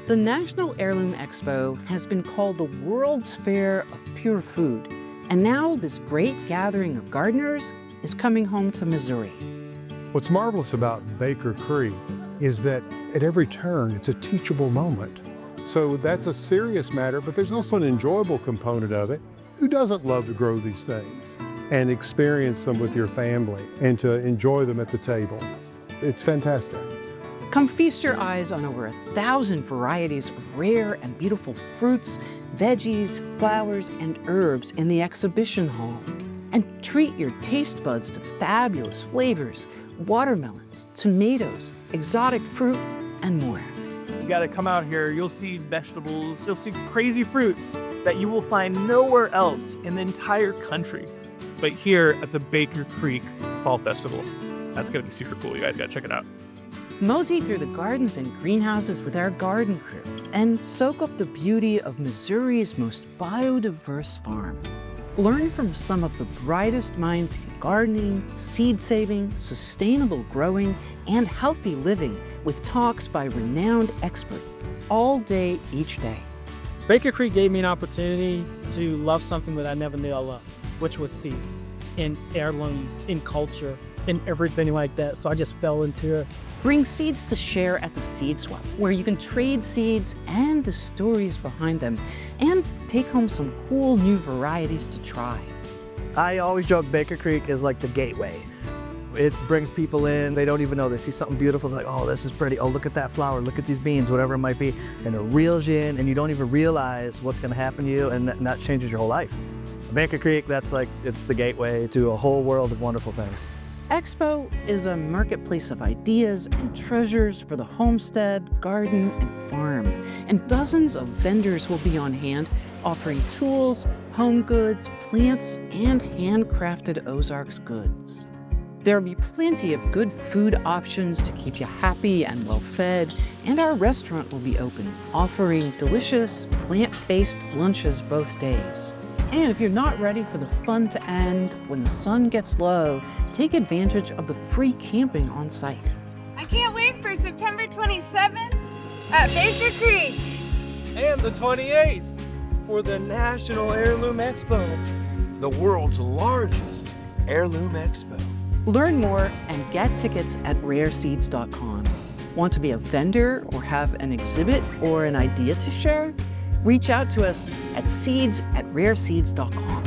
The National Heirloom Expo has been called the world's fair of pure food. And now this great gathering of gardeners is coming home to Missouri. What's marvelous about Baker Creek is that at every turn, it's a teachable moment. So that's a serious matter, but there's also an enjoyable component of it. Who doesn't love to grow these things and experience them with your family and to enjoy them at the table? It's fantastic. Come feast your eyes on over 1,000 varieties of rare and beautiful fruits, veggies, flowers, and herbs in the exhibition hall. And treat your taste buds to fabulous flavors, watermelons, tomatoes, exotic fruit, and more. You gotta come out here, you'll see vegetables, you'll see crazy fruits that you will find nowhere else in the entire country, but here at the Baker Creek Fall Festival. That's gonna be super cool, you guys gotta check it out. Mosey through the gardens and greenhouses with our garden crew and soak up the beauty of Missouri's most biodiverse farm. Learn from some of the brightest minds in gardening, seed saving, sustainable growing, and healthy living with talks by renowned experts all day, each day. Baker Creek gave me an opportunity to love something that I never knew I loved, which was seeds and heirlooms and culture and everything like that. So I just fell into it. Bring seeds to share at the Seed Swap, where you can trade seeds and the stories behind them, and take home some cool new varieties to try. I always joke Baker Creek is like the gateway. It brings people in, they don't even know, they see something beautiful, they're like, oh, this is pretty, oh, look at that flower, look at these beans, whatever it might be, and it reels you in, and you don't even realize what's gonna happen to you, and that changes your whole life. Baker Creek, that's like, it's the gateway to a whole world of wonderful things. Expo is a marketplace of ideas and treasures for the homestead, garden, and farm. And dozens of vendors will be on hand offering tools, home goods, plants, and handcrafted Ozarks goods. There will be plenty of good food options to keep you happy and well-fed, and our restaurant will be open, offering delicious plant-based lunches both days. And if you're not ready for the fun to end when the sun gets low, take advantage of the free camping on site. I can't wait for September 27th at Baker Creek. And the 28th for the National Heirloom Expo, the world's largest heirloom expo. Learn more and get tickets at rareseeds.com. Want to be a vendor or have an exhibit or an idea to share? Reach out to us at seeds@rareseeds.com.